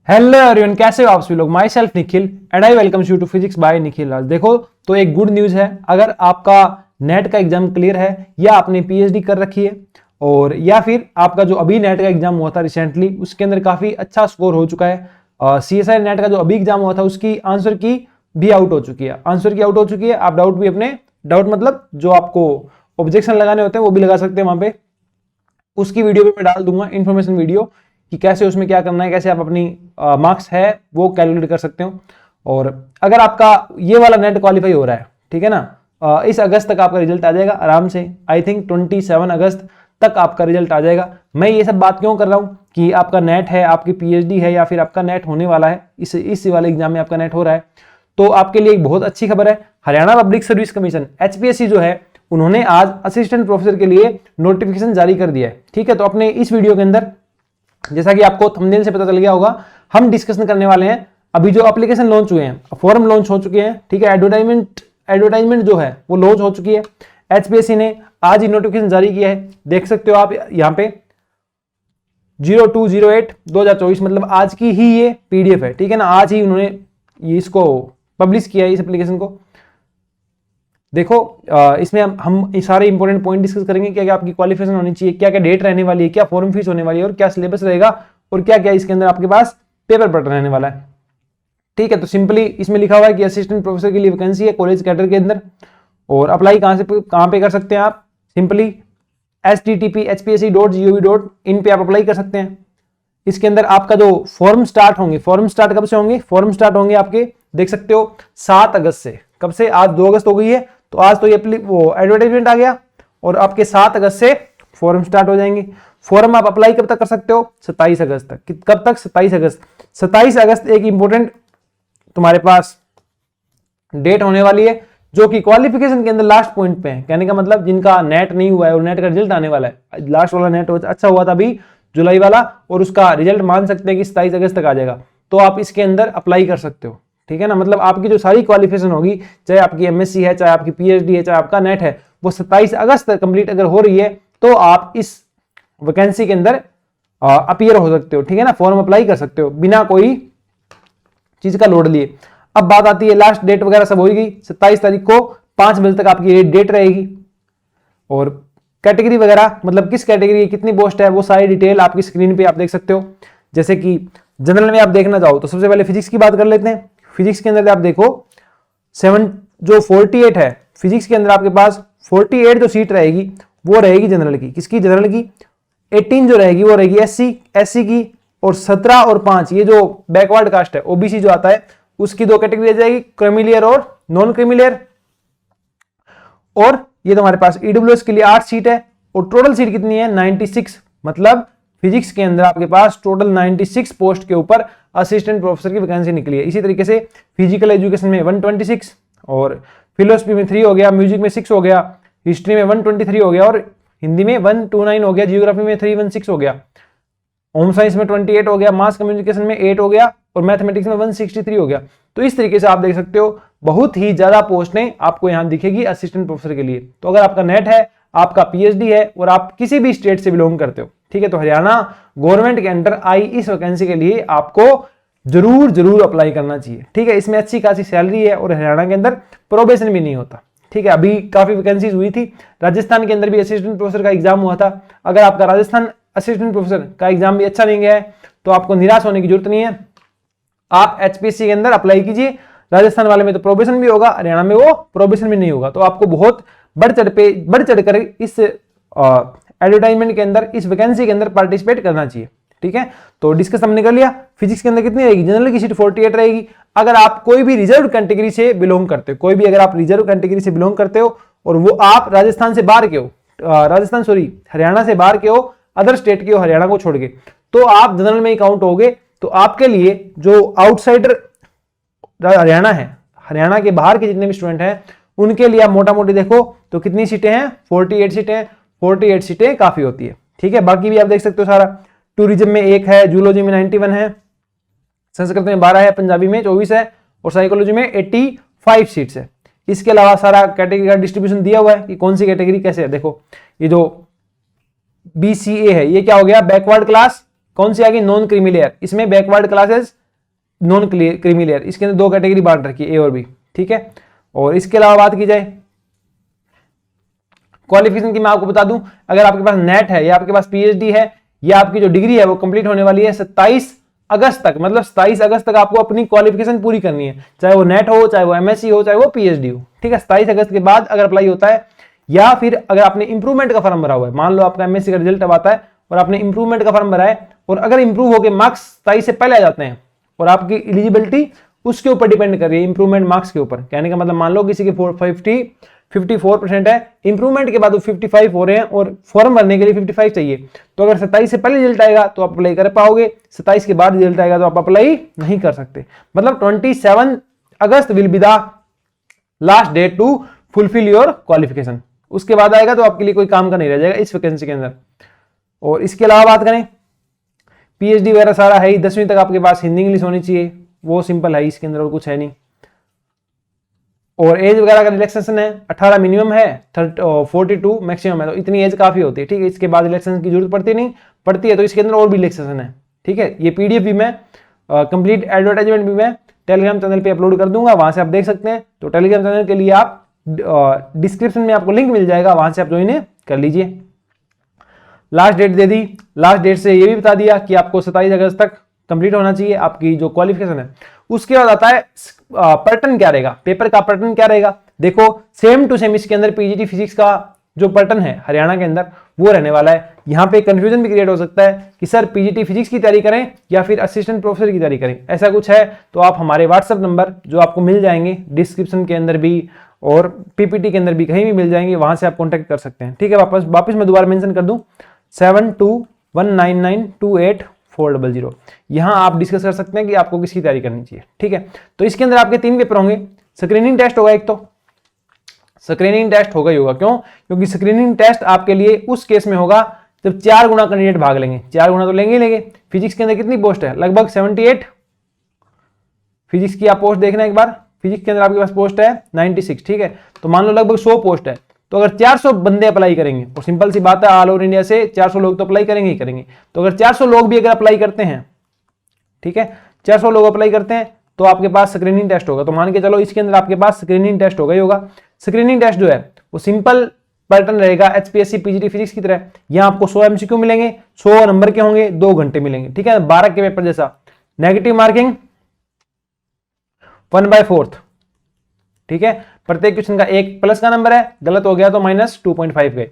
Hello everyone, कैसे हो आप सभी लोग। Myself Nikhil and I welcome you to physics by Nikhil Raj. देखो तो एक गुड न्यूज है, अगर आपका नेट का एग्जाम क्लियर है या आपने पीएचडी कर रखी है और या फिर आपका जो अभी नेट का एग्जाम हुआ था रिसेंटली उसके अंदर काफी अच्छा स्कोर हो चुका है। सीएसआई नेट का जो अभी एग्जाम हुआ था उसकी आंसर की भी आउट हो चुकी है, आप डाउट भी अपने डाउट मतलब जो आपको ऑब्जेक्शन लगाने होते हैं वो भी लगा सकते हैं वहां पे। उसकी वीडियो भी मैं डाल दूंगा, इन्फॉर्मेशन वीडियो कि कैसे उसमें क्या करना है, कैसे आप अपनी मार्क्स है वो कैलकुलेट कर सकते हो। और अगर आपका ये वाला नेट क्वालिफाई हो रहा है, ठीक है ना, इस अगस्त तक आपका रिजल्ट आ जाएगा आराम से। आई थिंक 27 अगस्त तक आपका रिजल्ट आ जाएगा। मैं ये सब बात क्यों कर रहा हूँ कि आपका नेट है, आपकी पीएचडी है या फिर आपका नेट होने वाला है, इस वाले एग्जाम में आपका नेट हो रहा है, तो आपके लिए एक बहुत अच्छी खबर है। Haryana public service commission HPSC जो है उन्होंने आज असिस्टेंट प्रोफेसर के लिए नोटिफिकेशन जारी कर दिया है। ठीक है, तो अपने इस वीडियो के अंदर जैसा कि आपको थंबनेल से पता चल गया होगा, हम डिस्कशन करने वाले हैं अभी जो एप्लीकेशन लॉन्च हुए हैं, फॉर्म लॉन्च हो चुके हैं। ठीक है, एडवर्टाइजमेंट जो है वो लॉन्च हो चुकी है। एचपीएससी ने आज ही नोटिफिकेशन जारी किया है, देख सकते हो आप यहाँ पे 02/08/2024, मतलब आज की ही ये पीडीएफ है। ठीक है ना, आज ही उन्होंने इसको पब्लिश किया है, इस एप्लीकेशन को। देखो इसमें हम सारे इंपॉर्टेंट पॉइंट डिस्कस करेंगे, क्या क्या आपकी क्वालिफिकेशन होनी चाहिए, क्या क्या डेट रहने वाली है, क्या फॉर्म फीस होने वाली है और क्या सिलेबस रहेगा और क्या क्या इसके अंदर आपके पास पेपर पढ़ रहने वाला है। ठीक है, तो सिंपली इसमें लिखा हुआ है कि असिस्टेंट प्रोफेसर के लिए वैकेंसी है कॉलेज कैडर के अंदर। और अप्लाई कहाँ पे कर सकते हैं आप, सिंपली http://hpsc.gov.in पे आप अप्लाई कर सकते हैं। इसके अंदर आपका जो फॉर्म स्टार्ट होंगे, फॉर्म स्टार्ट कब से होंगे, फॉर्म स्टार्ट होंगे आपके देख सकते हो 7 अगस्त से। कब से, आज 2 अगस्त हो गई है, तो आज तो ये वो एडवर्टाइजमेंट आ गया और आपके 7 अगस्त से फॉर्म स्टार्ट हो जाएंगे। फॉर्म आप अप्लाई कब तक कर सकते हो, 27 अगस्त तक। कब तक, 27 अगस्त। 27 अगस्त एक इंपॉर्टेंट तुम्हारे पास डेट होने वाली है, जो कि क्वालिफिकेशन के अंदर लास्ट पॉइंट पे है। कहने का मतलब जिनका नेट नहीं हुआ है और नेट का रिजल्ट आने वाला है, लास्ट वाला नेट अच्छा हुआ था अभी जुलाई वाला, और उसका रिजल्ट मान सकते हैं कि 27 अगस्त तक आ जाएगा, तो आप इसके अंदर अप्लाई कर सकते हो। ठीक है ना, मतलब आपकी जो सारी क्वालिफिकेशन होगी, चाहे आपकी एमएससी है, चाहे आपकी पीएचडी है, चाहे आपका नेट है, वो 27 अगस्त तक कंप्लीट अगर हो रही है तो आप इस वैकेंसी के अंदर अपीयर हो सकते हो। ठीक है ना, फॉर्म अप्लाई कर सकते हो बिना कोई चीज का लोड लिए। अब बात आती है, लास्ट डेट वगैरह सब होगी 27 तारीख को 5 बजे तक आपकी डेट रहेगी। और कैटेगरी वगैरह, मतलब किस कैटेगरी की कितनी पोस्ट है, वो सारी डिटेल आपकी स्क्रीन पे आप देख सकते हो। जैसे कि जनरल में आप देखना चाहो तो सबसे पहले फिजिक्स की बात कर लेते हैं। फिजिक्स के अंदर आप देखो 48 है, फिजिक्स के अंदर आपके पास 48 जो सीट रहेगी वो रहेगी जनरल की। किसकी, जनरल की। 18 जो रहेगी वो रहेगी एससी की, और 17 और 5 ये जो बैकवर्ड कास्ट है, ओबीसी जो आता है, उसकी 2 कैटेगरी आ जाएगी, क्रीमिलियर और नॉन क्रीमिलियर। और ये तुम्हारे पास ईडब्ल्यूएस के लिए 8 सीट है और टोटल सीट कितनी है, 96। मतलब फिजिक्स के अंदर आपके पास टोटल 96 पोस्ट के ऊपर असिस्टेंट प्रोफेसर की वैकेंसी निकली है। इसी तरीके से फिजिकल एजुकेशन में 126, और फिलोसफी में 3 हो गया, म्यूजिक में 6 हो गया, हिस्ट्री में 123 हो गया, और हिंदी में 129 हो गया, जियोग्राफी में 316 हो गया, होम साइंस में 28 हो गया, मास कम्युनिकेशन में 8 हो गया, और मैथमेटिक्स में 163 हो गया। तो इस तरीके से आप देख सकते हो बहुत ही ज्यादा पोस्टें आपको यहां दिखेगी असिस्टेंट प्रोफेसर के लिए। तो अगर आपका नेट है, आपका पीएचडी है और आप किसी भी स्टेट से बिलोंग करते हो, ठीक है, तो हरियाणा गवर्नमेंट के अंडर आई इस वैकेंसी के लिए आपको जरूर अप्लाई करना चाहिए। ठीक है, इसमें अच्छी खासी सैलरी है और हरियाणा के अंदर प्रोबेशन भी नहीं होता। ठीक है, अभी काफी वैकेंसीज हुई थी, राजस्थान के अंदर भी असिस्टेंट प्रोफेसर का एग्जाम हुआ था। अगर आपका राजस्थान असिस्टेंट प्रोफेसर का एग्जाम भी अच्छा नहीं गया है तो आपको निराश होने की जरूरत नहीं है, आप एचपीएससी के अंदर अप्लाई कीजिए। राजस्थान वाले में तो प्रोबेशन भी होगा, हरियाणा में वो प्रोबेशन भी नहीं होगा, तो आपको बहुत बढ़ चढ़कर इस एडवर्टाइजमेंट के अंदर, इस वैकेंसी के अंदर पार्टिसिपेट करना चाहिए। ठीक है, तो डिस्कस हमने कर लिया। फिजिक्स के अंदर कितनी रहेगी, जनरल की सीट 48 रहेगी। अगर आप कोई भी रिजर्व कैटेगरी से बिलोंग करते हो, अगर आप रिजर्व कैटेगरी से बिलोंग करते हो और वो आप राजस्थान से बाहर के हो, हरियाणा से बाहर के हो, अदर स्टेट के हो हरियाणा को छोड़ के, तो आप जनरल में ही काउंट होगे। तो आपके लिए जो आउटसाइडर हरियाणा है, हरियाणा के बाहर के जितने भी स्टूडेंट हैं, उनके लिए आप मोटा मोटी देखो तो कितनी सीटें हैं, 48 सीटें। 48 सीटें काफी होती है। ठीक है, बाकी भी आप देख सकते हो सारा। टूरिज्म में 1 है, जूलॉजी में 91 है, संस्कृत में 12 है, पंजाबी में 24 है, और साइकोलॉजी में 85 सीट्स है। इसके अलावा सारा कैटेगरी का डिस्ट्रीब्यूशन दिया हुआ है कि कौन सी कैटेगरी कैसे है। देखो ये जो बीसीए है, ये क्या हो गया, बैकवर्ड क्लास कौन सी आ गई, नॉन क्रीमी लेयर, इसमें backward classes non creamy layer, इसके अंदर दो कैटेगरी बांट रखी है, ए और बी, ठीक है। और इसके अलावा बात की जाए क्वालिफिकेशन की, मैं आपको बता दूं, अगर आपके पास नेट है या आपके पास पीएचडी है या आपकी जो डिग्री है वो कंप्लीट होने वाली है 27 अगस्त तक, मतलब 27 अगस्त तक आपको अपनी क्वालिफिकेशन पूरी करनी है, चाहे वो नेट हो, चाहे वो एमएससी हो, चाहे वो पीएचडी हो, ठीक है। 27 अगस्त के बाद अगर अप्लाई होता है, या फिर अगर आपने इंप्रूवमेंट का फॉर्म भरा हुआ है, मान लो आपका एमएससी का रिजल्ट अब आता है और आपने इंप्रूवमेंट का फॉर्म भरा है, और अगर इंप्रूव होकर मार्क्स 27 से पहले आ जाते हैं और आपकी एलिजिबिलिटी उसके ऊपर डिपेंड कर रही है, इंप्रूवमेंट मार्क्स के ऊपर। कहने का मतलब मान लो किसी के 54% है, इंप्रूवमेंट के बाद वो 55 हो रहे हैं और फॉर्म भरने के लिए 55 चाहिए, तो अगर 27 से पहले रिजल्ट आएगा तो आप अप्लाई कर पाओगे, 27 के बाद रिजल्ट आएगा तो आप अप्लाई नहीं कर सकते। मतलब 27 August will be the last date to fulfil your qualification, उसके बाद आएगा तो आपके लिए कोई काम का नहीं रह जाएगा इस वैकेंसी के अंदर। और इसके अलावा बात करें, पीएचडी वगैरह सारा है ही, 10वीं तक आपके पास हिंदी इंग्लिश होनी चाहिए, वो सिंपल है, इसके अंदर और कुछ है नहीं। और एज वगैरह का रिलैक्सेशन है, 18 मिनिमम है, 42 मैक्सिमम है, तो इतनी एज काफी होती है, ठीक है। इसके बाद रिलैक्सेशन की जरूरत पड़ती नहीं, पड़ती है तो इसके अंदर और भी रिलैक्सेशन है, ठीक है। ये पीडीएफ भी मैं कंप्लीट एडवर्टाइजमेंट भी मैं टेलीग्राम चैनल पे अपलोड कर दूंगा, वहां से आप देख सकते हैं। तो टेलीग्राम चैनल के लिए आप डिस्क्रिप्शन में आपको लिंक मिल जाएगा, वहां से आप ज्वाइन कर लीजिए। लास्ट डेट दे दी, लास्ट डेट से ये भी बता दिया कि आपको 27 अगस्त तक कंप्लीट होना चाहिए आपकी जो क्वालिफिकेशन है। उसके बाद आता है पैटर्न क्या रहेगा, पेपर का पैटर्न क्या रहेगा। देखो सेम टू सेम इसके अंदर पीजीटी फिजिक्स का जो पैटर्न है हरियाणा के अंदर वो रहने वाला है। यहाँ पे कंफ्यूजन भी क्रिएट हो सकता है कि सर पीजीटी फिजिक्स की तैयारी करें या फिर असिस्टेंट प्रोफेसर की तैयारी करें, ऐसा कुछ है तो आप हमारे व्हाट्सएप नंबर जो आपको मिल जाएंगे डिस्क्रिप्शन के अंदर भी और पीपीटी के अंदर भी कहीं भी मिल जाएंगे, वहां से आप कॉन्टैक्ट कर सकते हैं, ठीक है। वापस मैं दोबारा मेंशन कर दूं 7219928400, यहाँ आप डिस्कस कर सकते हैं कि आपको किसकी तैयारी करनी चाहिए, ठीक है। तो इसके अंदर आपके 3 पेपर होंगे, स्क्रीनिंग टेस्ट होगा, एक तो स्क्रीनिंग टेस्ट होगा ही होगा, क्यों, क्योंकि स्क्रीनिंग टेस्ट आपके लिए उस केस में होगा जब 4 गुना कैंडिडेट भाग लेंगे, 4 गुना तो लेंगे। फिजिक्स के अंदर कितनी पोस्ट है, लगभग 78 फिजिक्स की आप पोस्ट देखना एक बार, फिजिक्स के अंदर आपके पास पोस्ट है 96, ठीक है। तो मान लो लगभग 100 पोस्ट है, तो अगर 400 बंदे अप्लाई करेंगे, और सिंपल सी बात है ऑल ओवर इंडिया से 400 लोग तो अप्लाई करेंगे ही करेंगे, तो अगर 400 लोग भी अगर अप्लाई करते हैं, ठीक है, 400 लोग अप्लाई करते हैं तो आपके पास स्क्रीनिंग टेस्ट होगा। तो मान के चलो इसके अंदर आपके पास स्क्रीनिंग टेस्ट होगा ही होगा। स्क्रीनिंग टेस्ट जो है वो सिंपल पैटर्न रहेगा एचपीएससी पीजीटी फिजिक्स की तरह। यहाँ आपको 100 एमसीक्यू मिलेंगे, 100 नंबर के होंगे, 2 घंटे मिलेंगे, ठीक है, 12 के पेपर जैसा। नेगेटिव मार्किंग 1/4, ठीक है, प्रत्येक क्वेश्चन का 1 प्लस का नंबर है, गलत हो गया तो -2.5 गए।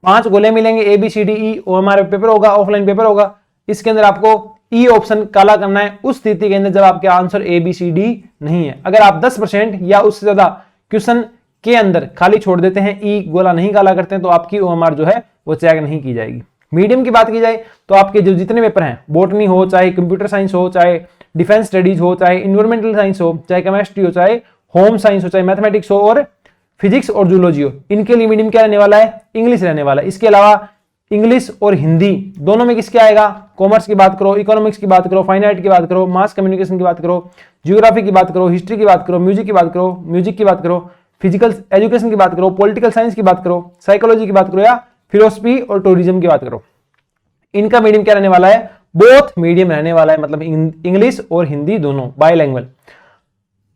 5 गोले मिलेंगे, ABCDE, OMR पेपर होगा, ऑफलाइन पेपर होगा। इसके अंदर आपको ई ऑप्शन काला करना है उस स्थिति के अंदर जब आपके आंसर ABCD नहीं है। अगर आप 10% या उससे ज्यादा क्वेश्चन के अंदर खाली छोड़ देते हैं, ई गोला नहीं काला करते हैं, तो आपकी OMR जो है वो चेक नहीं की जाएगी। मीडियम की बात की जाए तो आपके जो जितने पेपर हैं, बॉटनी हो, चाहे कंप्यूटर साइंस हो, चाहे डिफेंस स्टडीज हो, चाहे इन्वायरमेंटल साइंस हो, चाहे केमिस्ट्री हो, चाहे होम साइंस हो, चाहे मैथमेटिक्स हो और फिजिक्स और जूलॉजी हो, इनके लिए मीडियम क्या रहने वाला है, इंग्लिश रहने वाला है। इसके अलावा इंग्लिश और हिंदी दोनों में किसके आएगा, कॉमर्स की बात करो, इकोनॉमिक्स की बात करो, फाइन आर्ट की बात करो, मास कम्युनिकेशन की बात करो, जियोग्राफी की बात करो, हिस्ट्री की बात करो, म्यूजिक की बात करो, फिजिकल एजुकेशन की बात करो, पॉलिटिकल साइंस की बात करो, साइकोलॉजी की बात करो, या फिलोसफी और टूरिज्म की बात करो। इनका मीडियम क्या रहने वाला है, बोथ मीडियम रहने वाला है, मतलब इंग्लिश और हिंदी दोनों बायलैंग्वेज।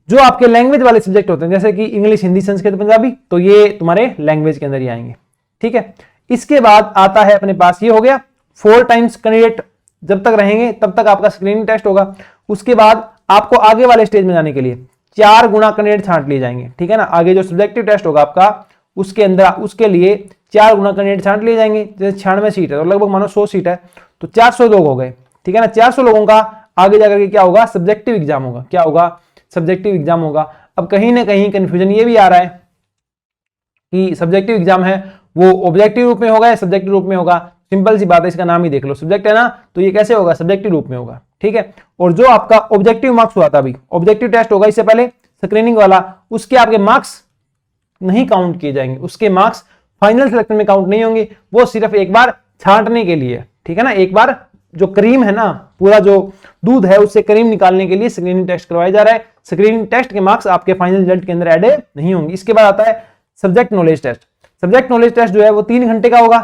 जो आपके लैंग्वेज वाले सब्जेक्ट होते हैं जैसे कि इंग्लिश, हिंदी, संस्कृत, पंजाबी, तो ये तुम्हारे लैंग्वेज के अंदर ही आएंगे, ठीक है। इसके बाद आता है अपने पास, ये हो गया 4 टाइम्स कैंडिडेट जब तक रहेंगे तब तक आपका स्क्रीनिंग टेस्ट होगा। उसके बाद आपको आगे वाले स्टेज में जाने के लिए 4 गुना कैंडिडेट छांट लिए जाएंगे, ठीक है ना। आगे जो सब्जेक्टिव टेस्ट होगा आपका उसके अंदर उसके लिए 4 गुना कैंडिडेट छांट लिए जाएंगे। जैसे 96 सीट है तो लगभग मानो 100 सीट है तो 400 लोग हो गए, ठीक है ना। 400 लोगों का आगे जाकर के क्या होगा, सब्जेक्टिव एग्जाम होगा। क्या होगा, सब्जेक्टिव एग्जाम होगा। अब कहीं ना कहीं कंफ्यूजन ये भी आ रहा है कि सब्जेक्टिव एग्जाम है वो ऑब्जेक्टिव रूप में होगा या सब्जेक्टिव रूप में होगा। सिंपल सी बात है, इसका नाम ही देख लो, सब्जेक्ट है ना, तो ये कैसे होगा, सब्जेक्टिव रूप में होगा, ठीक है। और जो आपका ऑब्जेक्टिव मार्क्स हुआ था, अभी ऑब्जेक्टिव टेस्ट होगा इससे पहले स्क्रीनिंग वाला, उसके आपके मार्क्स नहीं काउंट किए जाएंगे, उसके मार्क्स फाइनल सिलेक्शन में काउंट नहीं होंगे, वो सिर्फ एक बार छांटने के लिए, ठीक है ना। एक बार जो क्रीम है ना, पूरा जो दूध है उससे क्रीम निकालने के लिए स्क्रीनिंग टेस्ट करवाया जा रहा है। स्क्रीनिंग टेस्ट के मार्क्स आपके फाइनल रिजल्ट के अंदर ऐड नहीं होंगे। इसके बाद आता है subject knowledge test. Subject knowledge test जो है वो 3 घंटे का होगा,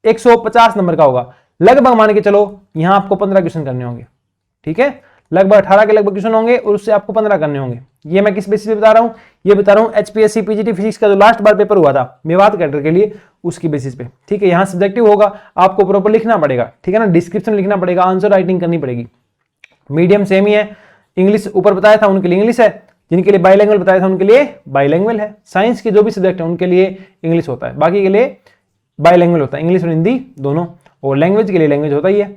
150 नंबर का होगा। लगभग मान के चलो यहां आपको 15 क्वेश्चन करने होंगे, ठीक है, लगभग 18 के लगभग क्वेश्चन होंगे और उससे आपको 15 करने होंगे। ये मैं किस बेसिस पे बता रहा हूं, ये बता रहा हूं एचपीएससी पीजीटी फिजिक्स का जो लास्ट बार पेपर हुआ था मेवात कैडर के लिए, उसकी बेसिस पे, ठीक है। यहां सब्जेक्टिव होगा, आपको प्रॉपर लिखना पड़ेगा, ठीक है ना, डिस्क्रिप्शन लिखना पड़ेगा, आंसर राइटिंग करनी पड़ेगी। मीडियम सेम ही है, इंग्लिश ऊपर बताया था उनके लिए इंग्लिश है, जिनके लिए बाइलैंग्वेज बताया था उनके लिए बाइलैंग्वेज है। साइंस के जो भी सब्जेक्ट है उनके लिए इंग्लिश होता है, बाकी के लिए बाइलैंग्वेज होता है, इंग्लिश और हिंदी दोनों, और लैंग्वेज के लिए लैंग्वेज होता ही है।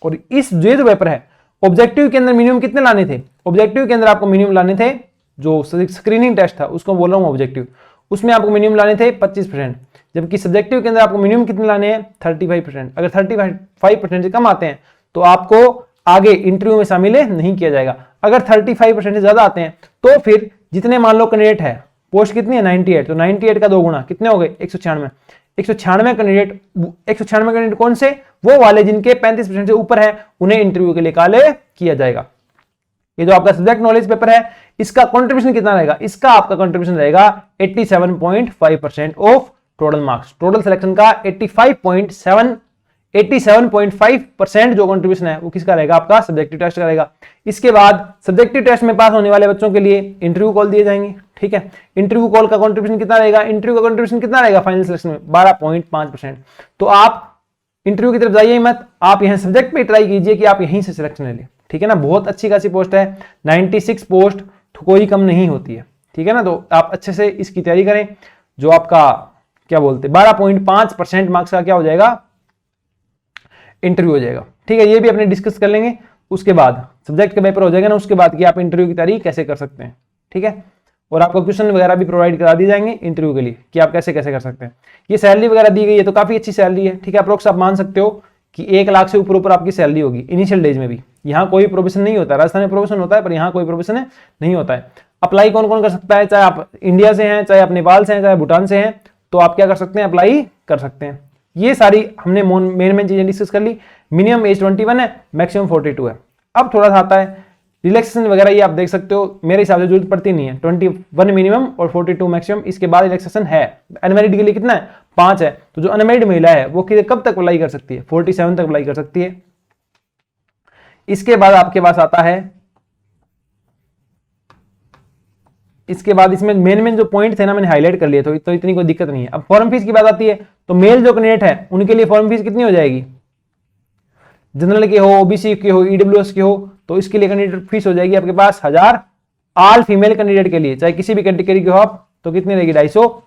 और इस जो पेपर है ऑब्जेक्टिव के अंदर मिनिमम कितने लाने थे, ऑब्जेक्टिव के अंदर आपको मिनिमम लाने थे, जो स्क्रीनिंग टेस्ट था उसको बोल रहा हूं ऑब्जेक्टिव, उसमें आपको मिनिमम लाने थे 25%, जबकि सब्जेक्टिव के अंदर आपको मिनिमम कितने लाने हैं 35%। अगर 35% से कम आते हैं तो आपको आगे इंटरव्यू में शामिल नहीं किया जाएगा। अगर 35% से ज्यादा आते हैं तो फिर जितने मान लो कैंडिडेट है, पोस्ट कितनी है 98, तो 98 का 2 गुना कितने हो गए 196। 196 कैंडिडेट कौन से, वो वाले जिनके 35% से ऊपर है, उन्हें इंटरव्यू के लिए कॉल किया जाएगा। ये जो आपका सब्जेक्ट नॉलेज पेपर है इसका कंट्रीब्यूशन कितना रहेगा, इसका आपका कंट्रीब्यूशन रहेगा 87.5% of total marks. Total selection का 87.5% जो कंट्रीब्यूशन है वो किसका रहेगा, आपका सब्जेक्टिव टेस्ट का रहेगा। इसके बाद सब्जेक्टिव टेस्ट में पास होने वाले बच्चों के लिए इंटरव्यू कॉल दिए जाएंगे, ठीक है। इंटरव्यू कॉल का कंट्रीब्यूशन कितना रहेगा, इंटरव्यू का कंट्रीब्यूशन कितना रहेगा फाइनल सिलेक्शन में 12.5%। तो आप इंटरव्यू की तरफ जाइए मत, आप यहां सब्जेक्ट पे ट्राई कीजिए कि आप यहीं से सिलेक्शन ले लें, ठीक है ना। बहुत अच्छी खासी पोस्ट है, 96 पोस्ट कोई कम नहीं होती है, ठीक है ना। तो आप अच्छे से इसकी तैयारी करें, जो आपका क्या बोलते 12.5% मार्क्स का क्या हो जाएगा, इंटरव्यू हो जाएगा, ठीक है। ये भी अपने डिस्कस कर लेंगे, उसके बाद सब्जेक्ट का पेपर हो जाएगा ना, उसके बाद कि आप इंटरव्यू की तैयारी कैसे कर सकते हैं, ठीक है। और आपको क्वेश्चन वगैरह भी प्रोवाइड करा दिए जाएंगे इंटरव्यू के लिए कि आप कैसे कैसे कर सकते हैं। ये सैलरी वगैरह दी गई है तो काफी अच्छी सैलरी है, ठीक है। अप्रोक्स आप मान सकते हो कि 1 लाख से ऊपर आपकी सैलरी होगी इनिशियल डेज में भी। यहाँ कोई प्रोविजन नहीं होता, राजस्थान में प्रोविजन होता है पर यहाँ कोई प्रोविजन नहीं होता है। अप्लाई कौन कौन कर सकता है, चाहे आप इंडिया से हैं, चाहे आप नेपाल से हैं, चाहे भूटान से हैं, तो आप क्या कर सकते हैं, अप्लाई कर सकते हैं। ये सारी हमने मेन चीजें डिस्कस कर ली। मिनिमम एज 21 है, मैक्सिमम 42 है। अब थोड़ा सा आता है रिलैक्सेशन वगैरह, ये आप देख सकते हो, मेरे हिसाब से जरूरत पड़ती नहीं है। 21 मिनिमम और 42 मैक्सिमम, इसके बाद रिलैक्सेशन है। अनमैरिड के लिए कितना है 5 है, तो जो अनमैरिड महिला है वो कब तक अप्लाई कर सकती है, 47 तक अप्लाई कर सकती है। इसके बाद आपके पास आता है, इसके बाद इसमें मेन जो पॉइंट थे ना मैंने हाईलाइट कर लिए, तो इतनी कोई दिक्कत नहीं है। अब फॉर्म फीस की बात आती है, तो मेल जो कैंडिडेट है उनके लिए फॉर्म फीस कितनी हो जाएगी, जनरल के हो, ओबीसी के हो, ईडब्ल्यूएस के हो, तो इसके लिए कैंडिडेट फीस हो जाएगी आपके पास 1000। ऑल फीमेल कैंडिडेट के लिए चाहे किसी भी कैटेगरी के हो आप, तो कितनी रहेगी 250।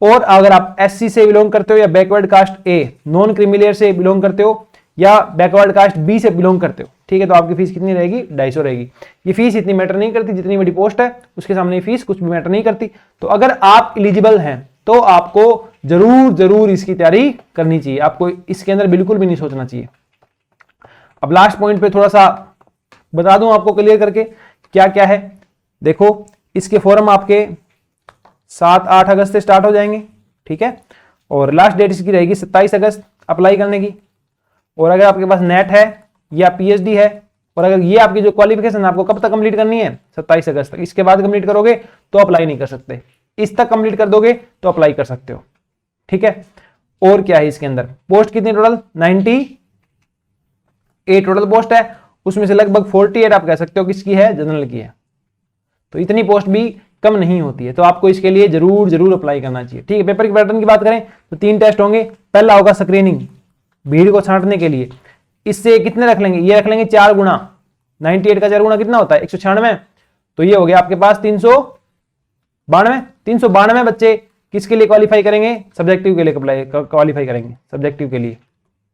और अगर आप एससी से बिलोंग करते हो या backward caste a non creamy layer से बिलोंग करते हो या बैकवर्ड कास्ट बी से बिलोंग करते हो, ठीक है, तो आपकी फीस कितनी रहेगी 250 रहेगी। ये फीस इतनी मैटर नहीं करती, जितनी बड़ी पोस्ट है उसके सामने फीस कुछ भी मैटर नहीं करती। तो अगर आप एलिजिबल हैं तो आपको जरूर इसकी तैयारी करनी चाहिए, आपको इसके अंदर बिल्कुल भी नहीं सोचना चाहिए। अब लास्ट पॉइंट पे थोड़ा सा बता दूं आपको क्लियर करके क्या क्या है। देखो इसके फॉर्म आपके 7-8 अगस्त से स्टार्ट हो जाएंगे, ठीक है, और लास्ट डेट इसकी रहेगी 27 अगस्त अप्लाई करने की। और अगर आपके पास नेट है या पीएचडी है, और अगर ये आपकी जो क्वालिफिकेशन आपको कब तक कंप्लीट करनी है 27 अगस्त तक, इसके बाद कंप्लीट करोगे तो अप्लाई नहीं कर सकते, इस तक कंप्लीट कर दोगे तो अप्लाई कर सकते हो, ठीक है। और क्या है इसके अंदर, पोस्ट कितनी टोटल 98 टोटल पोस्ट है, उसमें से लगभग 48 आप कह सकते हो किसकी है, जनरल की है। तो इतनी पोस्ट भी कम नहीं होती है, तो आपको इसके लिए जरूर अप्लाई करना चाहिए, ठीक है। पेपर के पैटर्न की बात करें तो 3 टेस्ट होंगे। पहला होगा स्क्रीनिंग, भीड़ को छांटने के लिए, इससे कितने रख लेंगे, ये रख लेंगे 4 गुना, 98 का 4 गुना कितना होता है 196, तो ये हो गया आपके पास 392 बच्चे किसके लिए क्वालिफाई करेंगे, सब्जेक्टिव के लिए क्वालिफाई करेंगे, सब्जेक्टिव के लिए,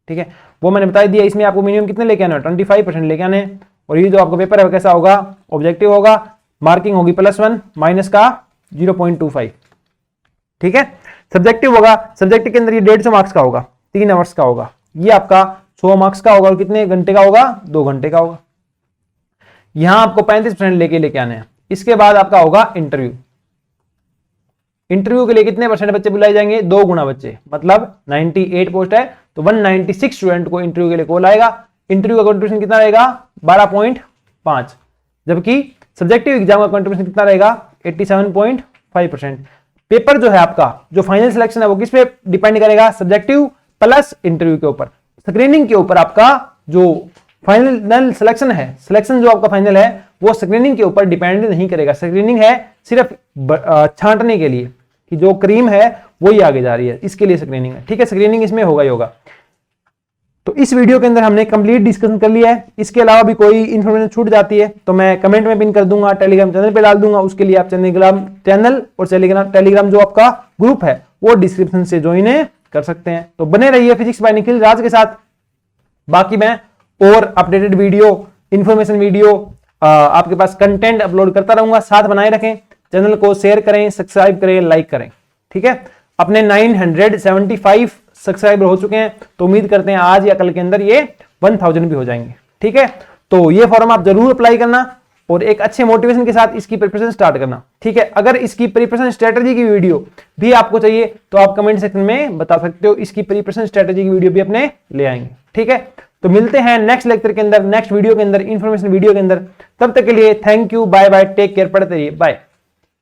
ठीक है। वो मैंने बता दिया, इसमें आपको मिनिमम कितने लेके आने, 25% लेके आने। और ये जो आपका पेपर है वो कैसा होगा, ऑब्जेक्टिव होगा, मार्किंग होगी +1 माइनस का 0.25, ठीक है। सब्जेक्टिव होगा, सब्जेक्टिव के अंदर ये 150 मार्क्स का होगा, 3 आवर्स का होगा, ये आपका 100 मार्क्स का होगा, और कितने घंटे का होगा 2 घंटे का होगा। यहां आपको 35% लेके आने हैं। इसके बाद आपका होगा इंटरव्यू। इंटरव्यू के लिए कितने परसेंट बच्चे बुलाए जाएंगे, 2 गुना बच्चे, मतलब 98 पोस्ट है तो 196 स्टूडेंट को इंटरव्यू के लिए कॉल आएगा। इंटरव्यू का कंट्रीब्यूशन कितना रहेगा 12.5, जबकि सब्जेक्टिव एग्जाम का कंट्रीब्यूशन कितना रहेगा 87.5%। पेपर जो है आपका, जो फाइनल सिलेक्शन है वो किस पे डिपेंड करेगा, सब्जेक्टिव प्लस इंटरव्यू के ऊपर। स्क्रीनिंग के ऊपर आपका जो फाइनल सिलेक्शन है, सिलेक्शन जो आपका फाइनल है वो स्क्रीनिंग के ऊपर डिपेंड नहीं करेगा। स्क्रीनिंग है सिर्फ छांटने के लिए कि जो क्रीम है वही आगे जा रही है, इसके लिए स्क्रीनिंग है। ठीक है, स्क्रीनिंग इसमें होगा ही होगा। तो इस वीडियो के अंदर हमने कंप्लीट डिस्कशन कर लिया है। इसके अलावा भी कोई इन्फॉर्मेशन छूट जाती है तो मैं कमेंट में पिन कर दूंगा, टेलीग्राम चैनल पे डाल दूंगा। उसके लिए आप टेलीग्राम चैनल और टेलीग्राम जो आपका ग्रुप है वो डिस्क्रिप्शन से ज्वाइन कर सकते हैं। तो बने रहिए फिजिक्स बाय निखिल राज के साथ। बाकी मैं और अपडेटेड वीडियो, इंफॉर्मेशन वीडियो, आपके पास कंटेंट अपलोड करता रहूंगा। साथ बनाए रखें, चैनल को शेयर करें, सब्सक्राइब करें, लाइक करें। ठीक है, अपने 975 सब्सक्राइबर हो चुके हैं, तो उम्मीद करते हैं आज या कल के अंदर ये 1000 भी हो जाएंगे। ठीक है, तो ये फॉर्म आप जरूर अप्लाई करना और एक अच्छे मोटिवेशन के साथ इसकी प्रिपरेशन स्टार्ट करना। ठीक है, अगर इसकी प्रिपरेशन स्ट्रेटेजी की वीडियो भी आपको चाहिए तो आप कमेंट सेक्शन में बता सकते हो, इसकी प्रिपरेशन स्ट्रेटेजी की वीडियो भी अपने ले आएंगे। ठीक है, तो मिलते हैं नेक्स्ट लेक्चर के अंदर, नेक्स्ट वीडियो के अंदर, इंफॉर्मेशन वीडियो के अंदर। तब तक के लिए thank you, bye bye, take care, पढ़ते रहिए, बाय।